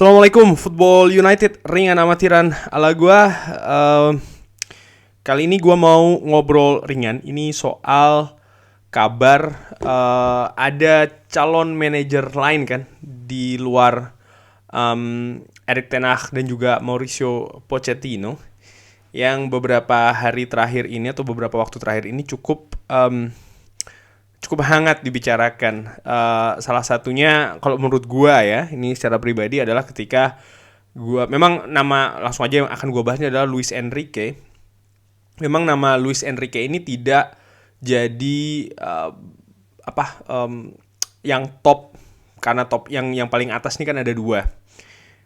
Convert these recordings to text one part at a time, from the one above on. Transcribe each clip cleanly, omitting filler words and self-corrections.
Assalamualaikum Football United, ringan amatiran ala gua. Kali ini gua mau ngobrol ringan. Ini soal kabar ada calon manajer lain kan di luar Erik ten Hag dan juga Mauricio Pochettino yang beberapa hari terakhir ini atau beberapa waktu terakhir ini cukup hangat dibicarakan. Salah satunya kalau menurut gua ya, ini secara pribadi adalah ketika gua memang nama langsung aja yang akan gua bahasnya adalah Luis Enrique. Memang nama Luis Enrique ini tidak jadi yang top, karena top yang paling atas ini kan ada dua,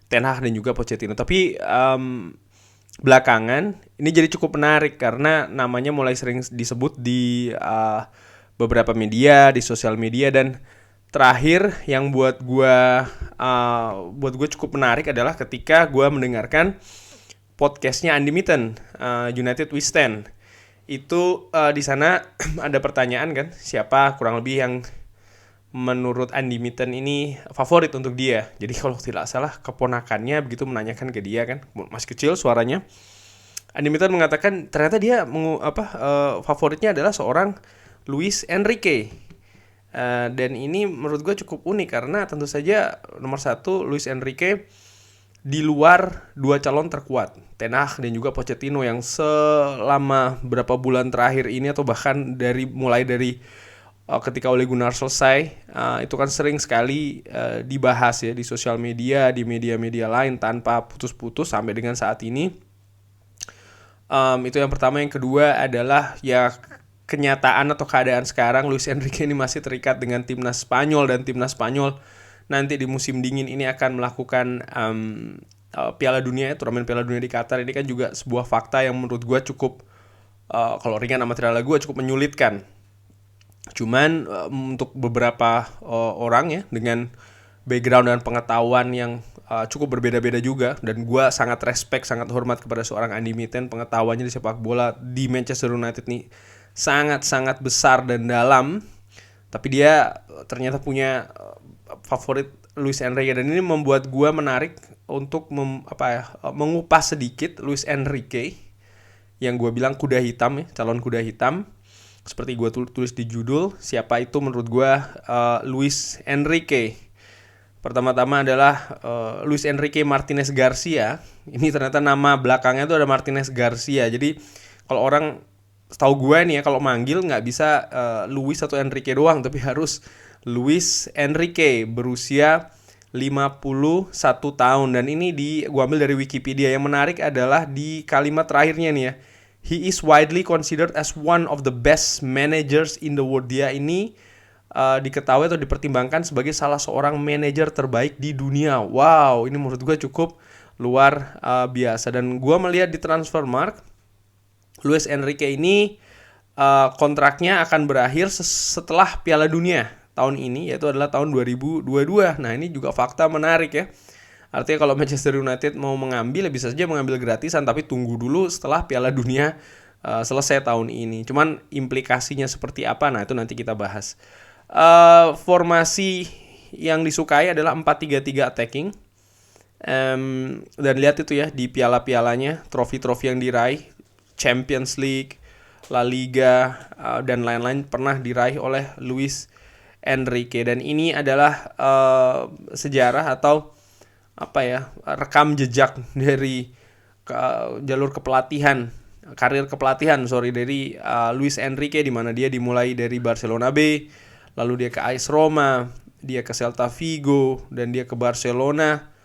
Ten Hag dan juga Pochettino. Tapi belakangan ini jadi cukup menarik karena namanya mulai sering disebut di beberapa media, di sosial media. Dan terakhir yang buat gue cukup menarik adalah ketika gue mendengarkan podcastnya Andy Mitten, United We Stand. Itu di sana ada pertanyaan kan, siapa kurang lebih yang menurut Andy Mitten ini favorit untuk dia. Jadi kalau tidak salah keponakannya begitu menanyakan ke dia kan, masih kecil suaranya. Andy Mitten mengatakan ternyata dia favoritnya adalah seorang Luis Enrique. Dan ini menurut gue cukup unik karena tentu saja nomor satu Luis Enrique di luar dua calon terkuat, Ten Hag dan juga Pochettino, yang selama berapa bulan terakhir ini atau bahkan mulai dari ketika Ole Gunnar selesai, itu kan sering sekali dibahas ya di sosial media, di media-media lain tanpa putus-putus sampai dengan saat ini. Itu yang pertama. Yang kedua adalah ya kenyataan atau keadaan sekarang Luis Enrique ini masih terikat dengan timnas Spanyol, dan timnas Spanyol nanti di musim dingin ini akan melakukan Piala Dunia, turnamen Piala Dunia di Qatar. Ini kan juga sebuah fakta yang menurut gue cukup kalau ringan amatir ala gue cukup menyulitkan. Cuman untuk beberapa orang ya dengan background dan pengetahuan yang cukup berbeda-beda juga, dan gue sangat respect, sangat hormat kepada seorang Andy Mitten. Pengetahuannya di sepak bola di Manchester United nih sangat-sangat besar dan dalam, tapi dia ternyata punya favorit Luis Enrique. Dan ini membuat gue menarik untuk mengupas sedikit Luis Enrique yang gue bilang kuda hitam ya, calon kuda hitam. Seperti gue tulis di judul, siapa itu menurut gue Luis Enrique. Pertama-tama adalah Luis Enrique Martinez Garcia. Ini ternyata nama belakangnya itu ada Martinez Garcia. Jadi kalau orang, setahu gue nih ya, kalau manggil nggak bisa Luis atau Enrique doang, tapi harus Luis Enrique, berusia 51 tahun. Dan ini gue ambil dari Wikipedia. Yang menarik adalah di kalimat terakhirnya nih ya, he is widely considered as one of the best managers in the world. Dia ini diketahui atau dipertimbangkan sebagai salah seorang manajer terbaik di dunia. Wow, ini menurut gue cukup luar biasa. Dan gue melihat di Transfermarkt, Luis Enrique ini kontraknya akan berakhir setelah Piala Dunia tahun ini, yaitu adalah tahun 2022. Nah, ini juga fakta menarik ya. Artinya kalau Manchester United mau mengambil, bisa saja mengambil gratisan, tapi tunggu dulu setelah Piala Dunia selesai tahun ini. Cuman implikasinya seperti apa, nah itu nanti kita bahas. Formasi yang disukai adalah 4-3-3 attacking. Dan lihat itu ya di piala-pialanya, trofi-trofi yang diraih, Champions League, La Liga, dan lain-lain pernah diraih oleh Luis Enrique. Dan ini adalah sejarah atau rekam jejak dari jalur kepelatihan, karir kepelatihan dari Luis Enrique, di mana dia dimulai dari Barcelona B, lalu dia ke AS Roma, dia ke Celta Vigo, dan dia ke Barcelona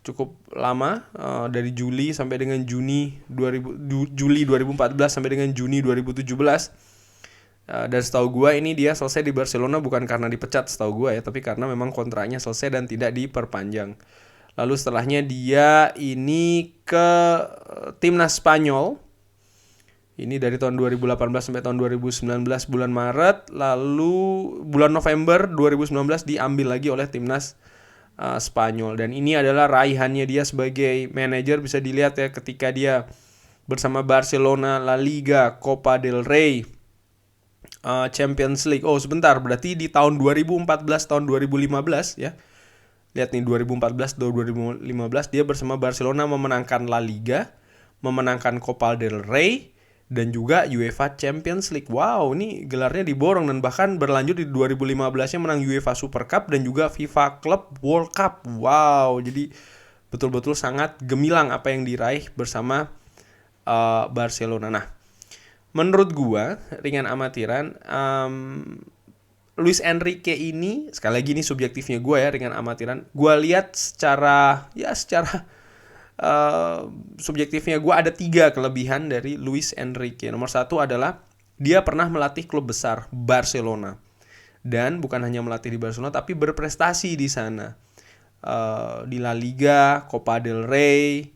cukup lama, dari Juli sampai dengan Juli 2014 sampai dengan Juni 2017. Dan setahu gue ini dia selesai di Barcelona bukan karena dipecat setahu gue ya, tapi karena memang kontraknya selesai dan tidak diperpanjang. Lalu setelahnya dia ini ke timnas Spanyol. Ini dari tahun 2018 sampai tahun 2019 bulan Maret. Lalu bulan November 2019 diambil lagi oleh timnas Spanyol. Dan ini adalah raihannya dia sebagai manajer. Bisa dilihat ya ketika dia bersama Barcelona, La Liga, Copa del Rey, Champions League. Oh sebentar, berarti di tahun 2014, tahun 2015 ya, Lihat nih 2014 2015 dia bersama Barcelona memenangkan La Liga, memenangkan Copa del Rey, dan juga UEFA Champions League. Wow, ini gelarnya diborong dan bahkan berlanjut di 2015-nya menang UEFA Super Cup dan juga FIFA Club World Cup. Wow, jadi betul-betul sangat gemilang apa yang diraih bersama Barcelona. Nah, menurut gua ringan amatiran, Luis Enrique ini, sekali lagi ini subjektifnya gue ya, ringan amatiran, gue lihat secara subjektifnya gue ada 3 kelebihan dari Luis Enrique. Nomor 1 adalah dia pernah melatih klub besar Barcelona, dan bukan hanya melatih di Barcelona tapi berprestasi di sana, di La Liga, Copa del Rey,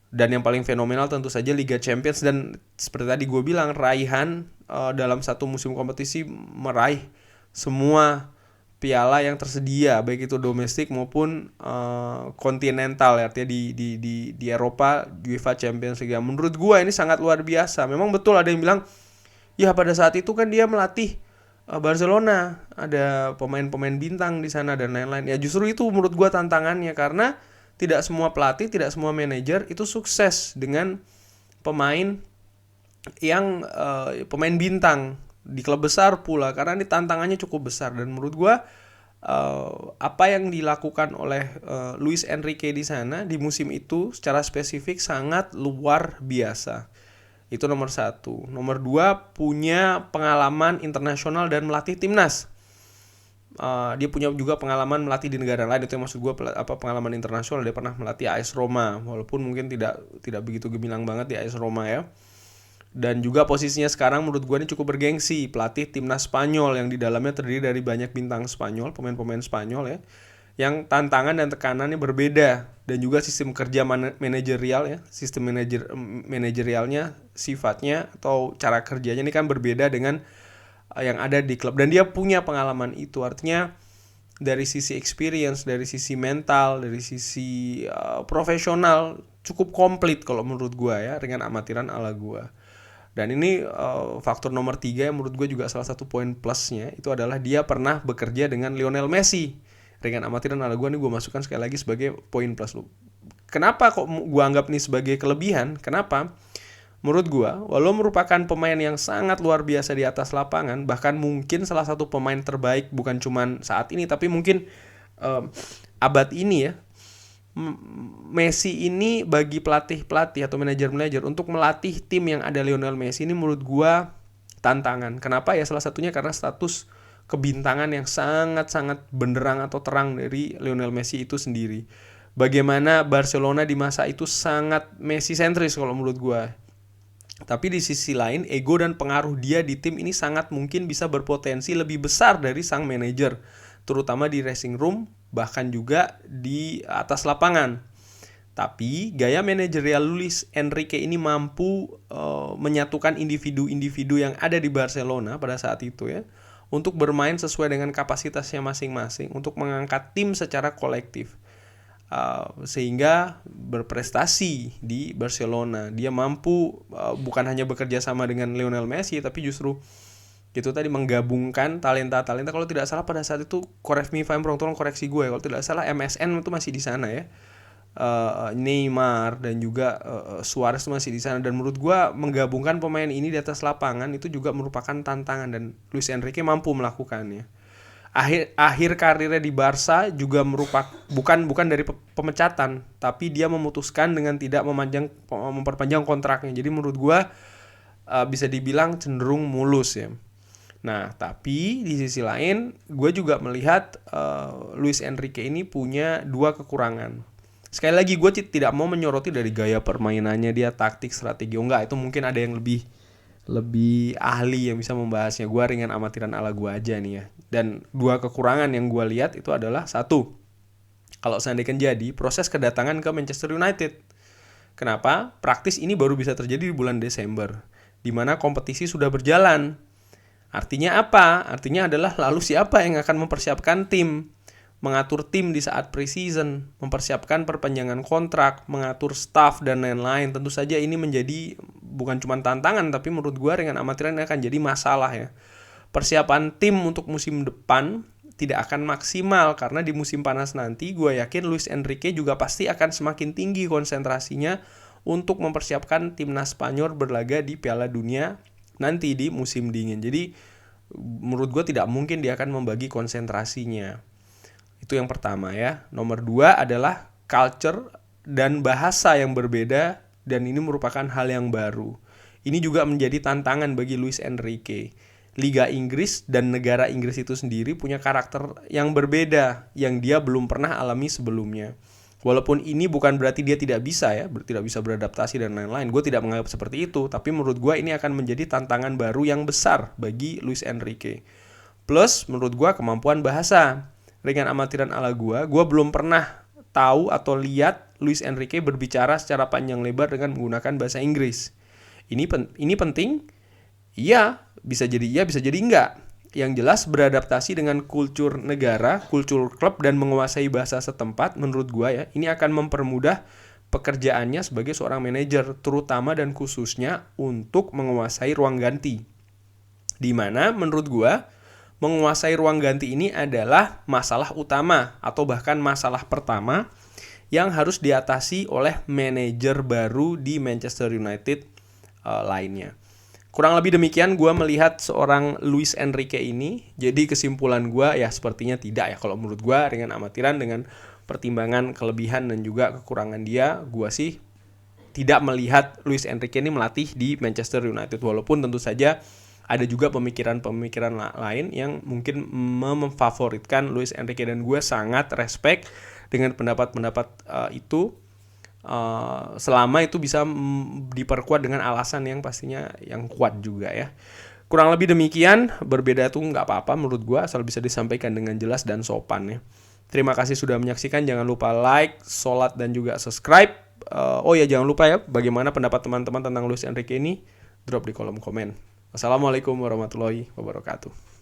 dan yang paling fenomenal tentu saja Liga Champions. Dan seperti tadi gue bilang, raihan dalam satu musim kompetisi meraih semua piala yang tersedia, baik itu domestik maupun kontinental, artinya di Eropa, UEFA Champions League. Menurut gue ini sangat luar biasa. Memang betul ada yang bilang, ya pada saat itu kan dia melatih Barcelona, ada pemain-pemain bintang di sana dan lain-lain. Ya justru itu menurut gue tantangannya, karena tidak semua pelatih, tidak semua manajer itu sukses dengan pemain yang pemain bintang di klub besar pula, karena ini tantangannya cukup besar. Dan menurut gue apa yang dilakukan oleh Luis Enrique di sana di musim itu secara spesifik sangat luar biasa. Itu nomor 1. Nomor 2, punya pengalaman internasional dan melatih timnas. Dia punya juga pengalaman melatih di negara lain. Itu yang maksud gue, pengalaman internasional. Dia pernah melatih AS Roma, walaupun mungkin tidak begitu gemilang banget di AS Roma ya. Dan juga posisinya sekarang menurut gue ini cukup bergengsi, pelatih timnas Spanyol yang di dalamnya terdiri dari banyak bintang Spanyol, pemain-pemain Spanyol ya, yang tantangan dan tekanannya berbeda. Dan juga sistem kerja manajerial ya, sistem manajerialnya, sifatnya atau cara kerjanya ini kan berbeda dengan yang ada di klub. Dan dia punya pengalaman itu, artinya dari sisi experience, dari sisi mental, dari sisi profesional cukup komplit kalau menurut gue ya, dengan amatiran ala gue. Dan ini faktor nomor 3 yang menurut gue juga salah satu poin plusnya, itu adalah dia pernah bekerja dengan Lionel Messi. Ringan amatiran ala gue ini gue masukkan sekali lagi sebagai poin plus. Kenapa kok gue anggap ini sebagai kelebihan? Kenapa? Menurut gue, walau merupakan pemain yang sangat luar biasa di atas lapangan, bahkan mungkin salah satu pemain terbaik bukan cuman saat ini, tapi mungkin abad ini ya, Messi ini bagi pelatih atau manajer untuk melatih tim yang ada Lionel Messi ini menurut gua tantangan. Kenapa ya? Salah satunya karena status kebintangan yang sangat-sangat benderang atau terang dari Lionel Messi itu sendiri. Bagaimana Barcelona di masa itu sangat Messi sentris kalau menurut gua. Tapi di sisi lain, ego dan pengaruh dia di tim ini sangat mungkin bisa berpotensi lebih besar dari sang manajer, terutama di dressing room, bahkan juga di atas lapangan. Tapi gaya manajerial Luis Enrique ini mampu menyatukan individu-individu yang ada di Barcelona pada saat itu ya, untuk bermain sesuai dengan kapasitasnya masing-masing, untuk mengangkat tim secara kolektif, sehingga berprestasi di Barcelona. Dia mampu bukan hanya bekerja sama dengan Lionel Messi, tapi justru itu tadi menggabungkan talenta-talenta. Kalau tidak salah pada saat itu, correct me if I'm wrong, tolong koreksi gue, kalau tidak salah MSN itu masih di sana ya, Neymar dan juga Suarez itu masih di sana. Dan menurut gue menggabungkan pemain ini di atas lapangan itu juga merupakan tantangan, dan Luis Enrique mampu melakukannya. Akhir karirnya di Barca juga merupakan bukan dari pemecatan, tapi dia memutuskan dengan tidak memperpanjang kontraknya. Jadi menurut gue bisa dibilang cenderung mulus ya. Nah, tapi di sisi lain gue juga melihat Luis Enrique ini punya 2 kekurangan. Sekali lagi gue tidak mau menyoroti dari gaya permainannya, dia taktik, strategi, enggak, itu mungkin ada yang lebih ahli yang bisa membahasnya. Gue ringan amatiran ala gue aja nih ya. Dan 2 kekurangan yang gue lihat itu adalah, 1, kalau seandainya jadi proses kedatangan ke Manchester United. Kenapa? Praktis ini baru bisa terjadi di bulan Desember, di mana kompetisi sudah berjalan. Artinya apa? Artinya adalah lalu siapa yang akan mempersiapkan tim, mengatur tim di saat preseason, mempersiapkan perpanjangan kontrak, mengatur staff dan lain-lain. Tentu saja ini menjadi bukan cuma tantangan, tapi menurut gue ringan amatiran akan jadi masalah ya. Persiapan tim untuk musim depan tidak akan maksimal, karena di musim panas nanti gue yakin Luis Enrique juga pasti akan semakin tinggi konsentrasinya untuk mempersiapkan timnas Spanyol berlaga di Piala Dunia nanti di musim dingin. Jadi menurut gue tidak mungkin dia akan membagi konsentrasinya. Itu yang pertama ya. Nomor 2 adalah culture dan bahasa yang berbeda, dan ini merupakan hal yang baru. Ini juga menjadi tantangan bagi Luis Enrique. Liga Inggris dan negara Inggris itu sendiri punya karakter yang berbeda yang dia belum pernah alami sebelumnya. Walaupun ini bukan berarti dia tidak bisa ya, tidak bisa beradaptasi dan lain-lain. Gue tidak menganggap seperti itu, tapi menurut gue ini akan menjadi tantangan baru yang besar bagi Luis Enrique. Plus menurut gue kemampuan bahasa. Dengan amatiran ala gue belum pernah tahu atau lihat Luis Enrique berbicara secara panjang lebar dengan menggunakan bahasa Inggris. Ini penting? Iya, bisa jadi iya, bisa jadi enggak. Yang jelas beradaptasi dengan kultur negara, kultur klub, dan menguasai bahasa setempat, menurut gua ya, ini akan mempermudah pekerjaannya sebagai seorang manajer, terutama dan khususnya untuk menguasai ruang ganti. Di mana menurut gua menguasai ruang ganti ini adalah masalah utama atau bahkan masalah pertama yang harus diatasi oleh manajer baru di Manchester United lainnya. Kurang lebih demikian gue melihat seorang Luis Enrique ini. Jadi kesimpulan gue ya sepertinya tidak ya. Kalau menurut gue dengan amatiran, dengan pertimbangan kelebihan dan juga kekurangan dia, gue sih tidak melihat Luis Enrique ini melatih di Manchester United. Walaupun tentu saja ada juga pemikiran-pemikiran lain yang mungkin memfavoritkan Luis Enrique, dan gue sangat respect dengan pendapat-pendapat itu. Selama itu bisa diperkuat dengan alasan yang pastinya yang kuat juga ya. Kurang lebih demikian. Berbeda tuh nggak apa-apa menurut gue, asal bisa disampaikan dengan jelas dan sopan ya. Terima kasih sudah menyaksikan. Jangan lupa like, sholat, dan juga subscribe. Oh ya, jangan lupa ya, bagaimana pendapat teman-teman tentang Luis Enrique ini, drop di kolom komen. Assalamualaikum warahmatullahi wabarakatuh.